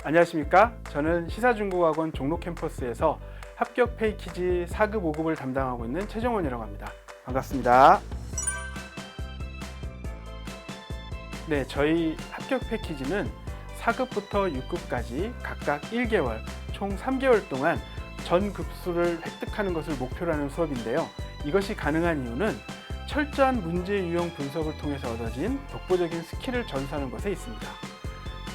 안녕하십니까? 저는 시사중국학원 종로 캠퍼스에서 합격 패키지 4급, 5급을 담당하고 있는 최정원이라고 합니다. 반갑습니다. 네, 저희 합격 패키지는 4급부터 6급까지 각각 1개월, 총 3개월 동안 전 급수를 획득하는 것을 목표로 하는 수업인데요. 이것이 가능한 이유는 철저한 문제 유형 분석을 통해서 얻어진 독보적인 스킬을 전수하는 것에 있습니다.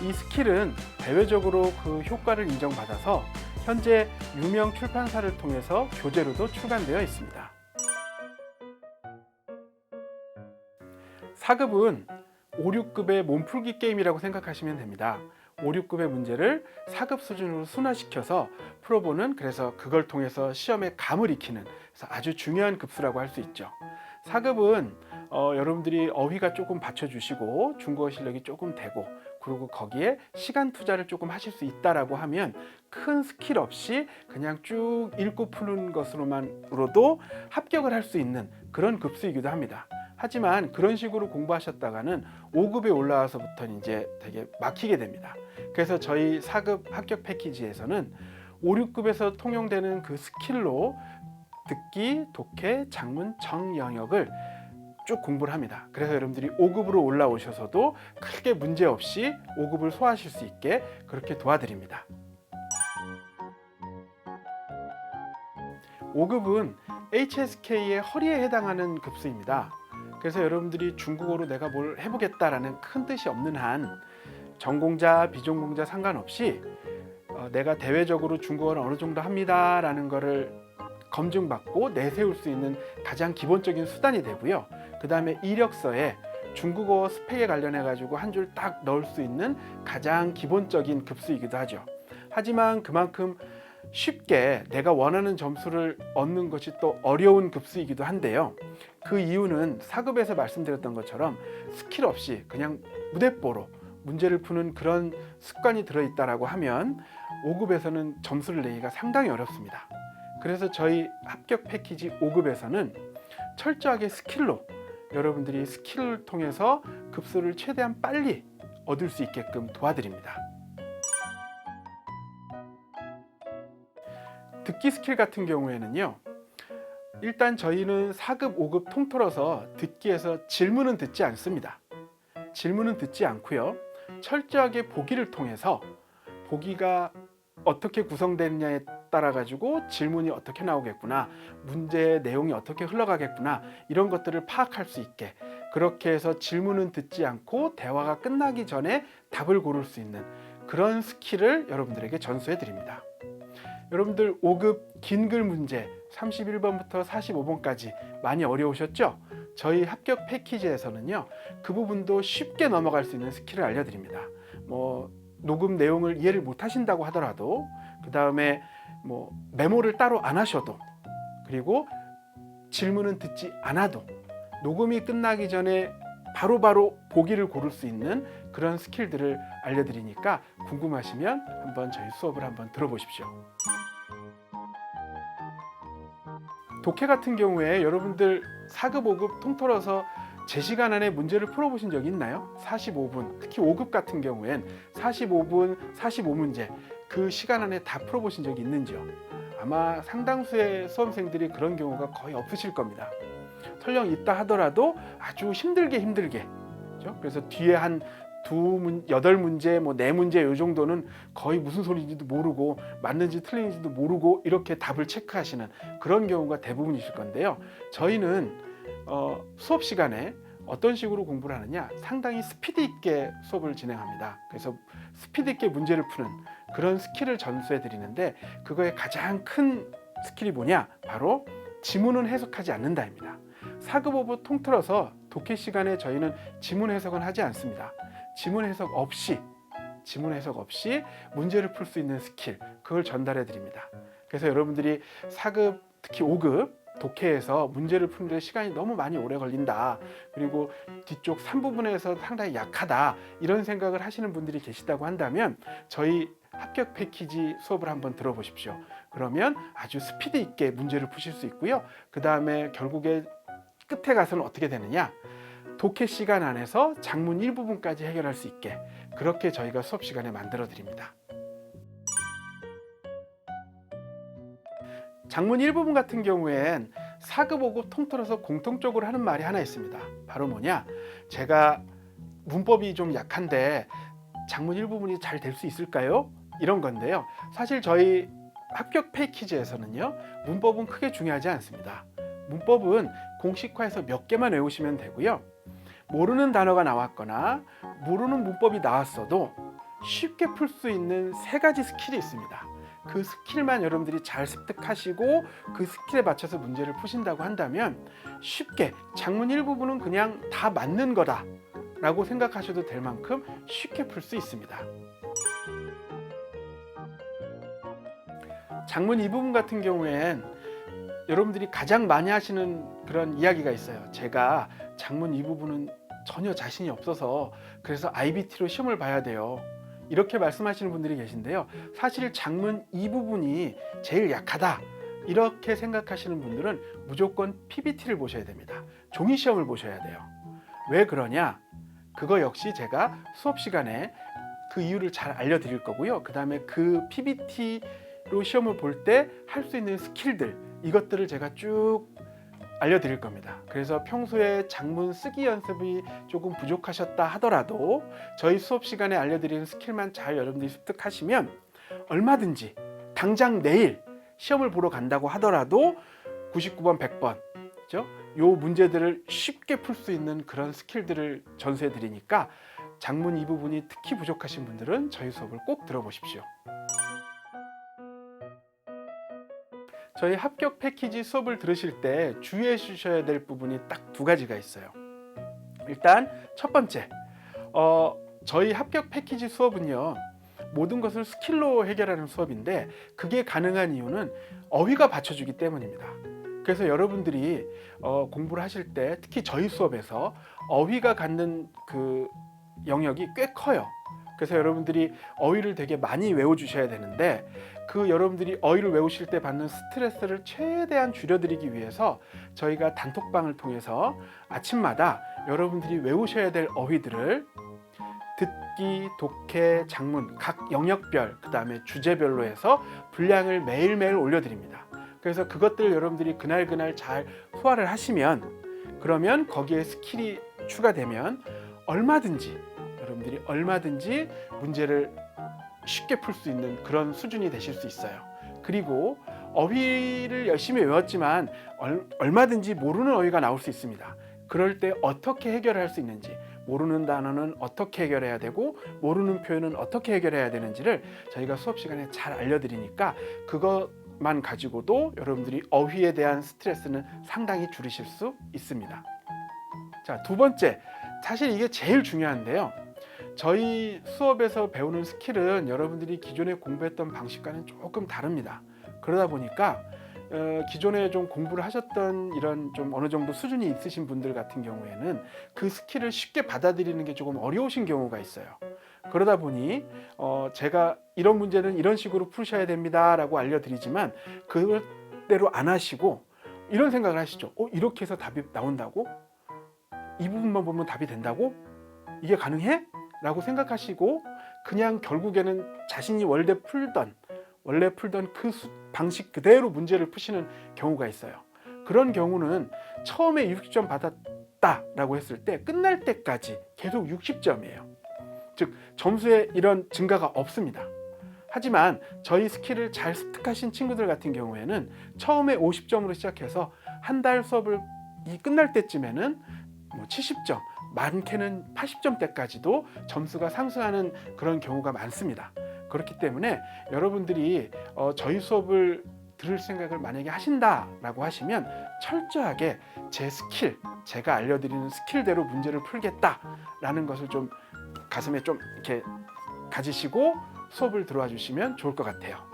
이 스킬은 대외적으로 그 효과를 인정받아서 현재 유명 출판사를 통해서 교재로도 출간되어 있습니다. 4급은 5, 6급의 몸풀기 게임이라고 생각하시면 됩니다. 5, 6급의 문제를 4급 수준으로 순화시켜서 풀어보는, 그래서 그걸 통해서 시험에 감을 익히는, 그래서 아주 중요한 급수라고 할 수 있죠. 4급은 여러분들이 어휘가 조금 받쳐주시고 중국어 실력이 조금 되고, 그리고 거기에 시간 투자를 조금 하실 수 있다라고 하면 큰 스킬 없이 그냥 쭉 읽고 푸는 것으로만으로도 합격을 할 수 있는 그런 급수이기도 합니다. 하지만 그런 식으로 공부하셨다가는 5급에 올라와서부터는 이제 되게 막히게 됩니다. 그래서 저희 4급 합격 패키지에서는 5, 6급에서 통용되는 그 스킬로 듣기, 독해, 작문, 정 영역을 쭉 공부를 합니다. 그래서 여러분들이 5급으로 올라오셔서도 크게 문제 없이 5급을 소화하실 수 있게 그렇게 도와드립니다. 5급은 HSK의 허리에 해당하는 급수입니다. 그래서 여러분들이 중국어로 내가 뭘 해보겠다라는 큰 뜻이 없는 한 전공자, 비전공자 상관없이 내가 대외적으로 중국어를 어느 정도 합니다라는 거를 검증받고 내세울 수 있는 가장 기본적인 수단이 되고요. 그 다음에 이력서에 중국어 스펙에 관련해 가지고 한 줄 딱 넣을 수 있는 가장 기본적인 급수이기도 하죠. 하지만 그만큼 쉽게 내가 원하는 점수를 얻는 것이 또 어려운 급수이기도 한데요. 그 이유는 4급에서 말씀드렸던 것처럼 스킬 없이 그냥 무대뽀로 문제를 푸는 그런 습관이 들어있다라고 하면 5급에서는 점수를 내기가 상당히 어렵습니다. 그래서 저희 합격 패키지 5급에서는 철저하게 스킬로 여러분들이 스킬을 통해서 급수를 최대한 빨리 얻을 수 있게끔 도와드립니다. 듣기 스킬 같은 경우에는요, 일단 저희는 4급, 5급 통틀어서 듣기에서 질문은 듣지 않습니다. 질문은 듣지 않고요, 철저하게 보기를 통해서 보기가 어떻게 구성되느냐에 따라 가지고 질문이 어떻게 나오겠구나, 문제의 내용이 어떻게 흘러가겠구나, 이런 것들을 파악할 수 있게 그렇게 해서 질문은 듣지 않고 대화가 끝나기 전에 답을 고를 수 있는 그런 스킬을 여러분들에게 전수해 드립니다. 여러분들 5급 긴 글 문제 31번부터 45번까지 많이 어려우셨죠? 저희 합격 패키지에서는요, 그 부분도 쉽게 넘어갈 수 있는 스킬을 알려드립니다. 녹음 내용을 이해를 못 하신다고 하더라도, 그 다음에 메모를 따로 안 하셔도, 그리고 질문은 듣지 않아도 녹음이 끝나기 전에 바로바로 보기를 고를 수 있는 그런 스킬들을 알려드리니까 궁금하시면 한번 저희 수업을 한번 들어보십시오. 독해 같은 경우에 여러분들 4급, 5급 통틀어서 제 시간 안에 문제를 풀어보신 적이 있나요? 45분, 특히 5급 같은 경우엔 45분, 45문제 그 시간 안에 다 풀어보신 적이 있는지요? 아마 상당수의 수험생들이 그런 경우가 거의 없으실 겁니다. 설령 있다 하더라도 아주 힘들게 그렇죠? 그래서 뒤에 한 8문제, 4문제 이 정도는 거의 무슨 소리인지도 모르고 맞는지 틀린지도 모르고 이렇게 답을 체크하시는 그런 경우가 대부분이실 건데요. 저희는 수업 시간에 어떤 식으로 공부를 하느냐, 상당히 스피드 있게 수업을 진행합니다. 그래서 스피드 있게 문제를 푸는 그런 스킬을 전수해 드리는데, 그거의 가장 큰 스킬이 뭐냐, 바로 지문은 해석하지 않는다입니다. 4급, 5급 통틀어서 독해 시간에 저희는 지문 해석은 하지 않습니다. 지문 해석 없이 문제를 풀 수 있는 스킬, 그걸 전달해 드립니다. 그래서 여러분들이 4급, 특히 5급 독해에서 문제를 푸는데 시간이 너무 많이 오래 걸린다, 그리고 뒤쪽 3부분에서 상당히 약하다, 이런 생각을 하시는 분들이 계시다고 한다면 저희 합격 패키지 수업을 한번 들어보십시오. 그러면 아주 스피드 있게 문제를 푸실 수 있고요. 그 다음에 결국에 끝에 가서는 어떻게 되느냐, 독해 시간 안에서 작문 일부분까지 해결할 수 있게 그렇게 저희가 수업 시간에 만들어 드립니다. 장문 일부분 같은 경우엔 4급, 5급 통틀어서 공통적으로 하는 말이 하나 있습니다. 바로 뭐냐? 제가 문법이 좀 약한데 장문 일부분이 잘 될 수 있을까요? 이런 건데요. 사실 저희 합격 패키지에서는요, 문법은 크게 중요하지 않습니다. 문법은 공식화해서 몇 개만 외우시면 되고요. 모르는 단어가 나왔거나 모르는 문법이 나왔어도 쉽게 풀 수 있는 3가지 스킬이 있습니다. 그 스킬만 여러분들이 잘 습득하시고 그 스킬에 맞춰서 문제를 푸신다고 한다면 쉽게 장문 일부분은 그냥 다 맞는 거다 라고 생각하셔도 될 만큼 쉽게 풀 수 있습니다. 장문 2부분 같은 경우엔 여러분들이 가장 많이 하시는 그런 이야기가 있어요. 제가 장문 2부분은 전혀 자신이 없어서 그래서 IBT로 시험을 봐야 돼요. 이렇게 말씀하시는 분들이 계신데요. 사실 장문 2부분이 제일 약하다 이렇게 생각하시는 분들은 무조건 PBT를 보셔야 됩니다. 종이 시험을 보셔야 돼요. 왜 그러냐? 그거 역시 제가 수업 시간에 그 이유를 잘 알려드릴 거고요. 그 다음에 그 PBT로 시험을 볼 때 할 수 있는 스킬들, 이것들을 제가 쭉 알려드릴 겁니다. 그래서 평소에 장문 쓰기 연습이 조금 부족하셨다 하더라도 저희 수업 시간에 알려드리는 스킬만 잘 여러분들이 습득하시면 얼마든지 당장 내일 시험을 보러 간다고 하더라도 99번, 100번 그죠? 요 문제들을 쉽게 풀 수 있는 그런 스킬들을 전수해 드리니까 장문 이 부분이 특히 부족하신 분들은 저희 수업을 꼭 들어보십시오. 저희 합격 패키지 수업을 들으실 때 주의해 주셔야 될 부분이 딱 2가지가 있어요. 일단 첫 번째, 저희 합격 패키지 수업은요, 모든 것을 스킬로 해결하는 수업인데 그게 가능한 이유는 어휘가 받쳐주기 때문입니다. 그래서 여러분들이 공부를 하실 때 특히 저희 수업에서 어휘가 갖는 그 영역이 꽤 커요. 그래서 여러분들이 어휘를 되게 많이 외워주셔야 되는데 그 여러분들이 어휘를 외우실 때 받는 스트레스를 최대한 줄여드리기 위해서 저희가 단톡방을 통해서 아침마다 여러분들이 외우셔야 될 어휘들을 듣기, 독해, 장문 각 영역별 그 다음에 주제별로 해서 분량을 매일매일 올려드립니다. 그래서 그것들을 여러분들이 그날 잘 소화를 하시면 그러면 거기에 스킬이 추가되면 여러분들이 얼마든지 문제를 쉽게 풀 수 있는 그런 수준이 되실 수 있어요. 그리고 어휘를 열심히 외웠지만 얼마든지 모르는 어휘가 나올 수 있습니다. 그럴 때 어떻게 해결할 수 있는지, 모르는 단어는 어떻게 해결해야 되고 모르는 표현은 어떻게 해결해야 되는지를 저희가 수업 시간에 잘 알려드리니까 그것만 가지고도 여러분들이 어휘에 대한 스트레스는 상당히 줄이실 수 있습니다. 자, 2번째, 사실 이게 제일 중요한데요. 저희 수업에서 배우는 스킬은 여러분들이 기존에 공부했던 방식과는 조금 다릅니다. 그러다 보니까 기존에 좀 공부를 하셨던 이런 좀 어느 정도 수준이 있으신 분들 같은 경우에는 그 스킬을 쉽게 받아들이는 게 조금 어려우신 경우가 있어요. 그러다 보니 제가 이런 문제는 이런 식으로 푸셔야 됩니다 라고 알려드리지만 그대로 안 하시고 이런 생각을 하시죠. 이렇게 해서 답이 나온다고? 이 부분만 보면 답이 된다고? 이게 가능해? 라고 생각하시고 그냥 결국에는 자신이 원래 풀던 그 방식 그대로 문제를 푸시는 경우가 있어요. 그런 경우는 처음에 60점 받았다라고 했을 때 끝날 때까지 계속 60점이에요. 즉 점수에 이런 증가가 없습니다. 하지만 저희 스킬을 잘 습득하신 친구들 같은 경우에는 처음에 50점으로 시작해서 한 달 수업을 끝날 때쯤에는 70점, 많게는 80점대까지도 점수가 상승하는 그런 경우가 많습니다. 그렇기 때문에 여러분들이 저희 수업을 들을 생각을 만약에 하신다라고 하시면 철저하게 제가 알려드리는 스킬대로 문제를 풀겠다라는 것을 좀 가슴에 좀 이렇게 가지시고 수업을 들어와 주시면 좋을 것 같아요.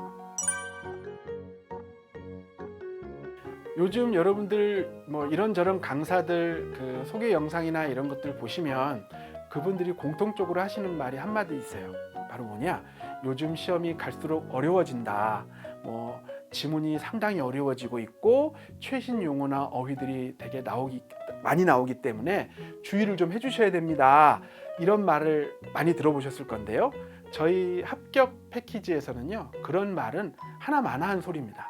요즘 여러분들 이런저런 강사들 그 소개 영상이나 이런 것들 보시면 그분들이 공통적으로 하시는 말이 한마디 있어요. 바로 뭐냐? 요즘 시험이 갈수록 어려워진다. 지문이 상당히 어려워지고 있고 최신 용어나 어휘들이 되게 많이 나오기 때문에 주의를 좀 해주셔야 됩니다. 이런 말을 많이 들어보셨을 건데요. 저희 합격 패키지에서는요, 그런 말은 하나마나한 소리입니다.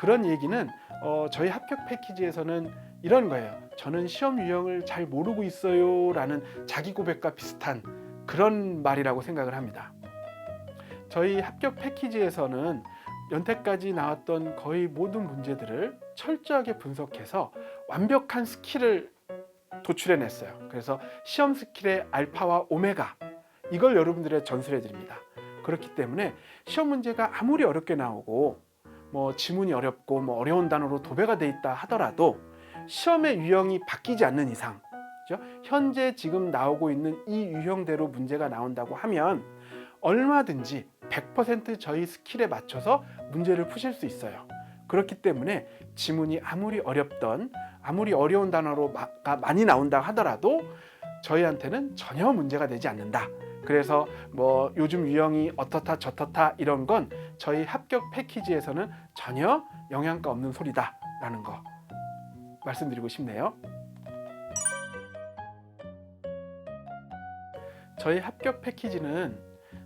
그런 얘기는 저희 합격 패키지에서는 이런 거예요. 저는 시험 유형을 잘 모르고 있어요 라는 자기 고백과 비슷한 그런 말이라고 생각을 합니다. 저희 합격 패키지에서는 연태까지 나왔던 거의 모든 문제들을 철저하게 분석해서 완벽한 스킬을 도출해냈어요. 그래서 시험 스킬의 알파와 오메가, 이걸 여러분들에 전수해 드립니다. 그렇기 때문에 시험 문제가 아무리 어렵게 나오고 지문이 어렵고 어려운 단어로 도배가 돼 있다 하더라도 시험의 유형이 바뀌지 않는 이상, 그죠? 현재 지금 나오고 있는 이 유형대로 문제가 나온다고 하면 얼마든지 100% 저희 스킬에 맞춰서 문제를 푸실 수 있어요. 그렇기 때문에 지문이 아무리 어렵던, 아무리 어려운 단어로가 많이 나온다 하더라도 저희한테는 전혀 문제가 되지 않는다. 그래서 요즘 유형이 어떻다 저떻다 이런 건 저희 합격 패키지에서는 전혀 영향가 없는 소리다 라는 거 말씀드리고 싶네요. 저희 합격 패키지는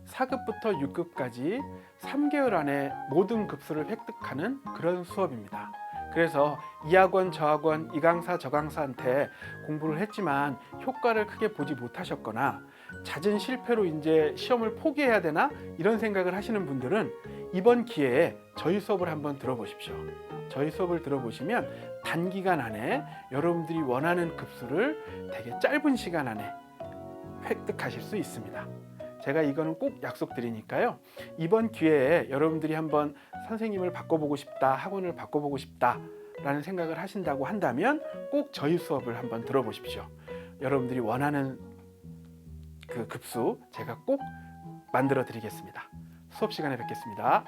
4급부터 6급까지 3개월 안에 모든 급수를 획득하는 그런 수업입니다. 그래서 이 학원 저 학원 이 강사 저 강사한테 공부를 했지만 효과를 크게 보지 못하셨거나 잦은 실패로 이제 시험을 포기해야 되나 이런 생각을 하시는 분들은 이번 기회에 저희 수업을 한번 들어보십시오. 저희 수업을 들어보시면 단기간 안에 여러분들이 원하는 급수를 되게 짧은 시간 안에 획득하실 수 있습니다. 제가 이거는 꼭 약속드리니까요. 이번 기회에 여러분들이 한번 선생님을 바꿔보고 싶다, 학원을 바꿔보고 싶다 라는 생각을 하신다고 한다면 꼭 저희 수업을 한번 들어보십시오. 여러분들이 원하는 그 급수 제가 꼭 만들어 드리겠습니다. 수업 시간에 뵙겠습니다.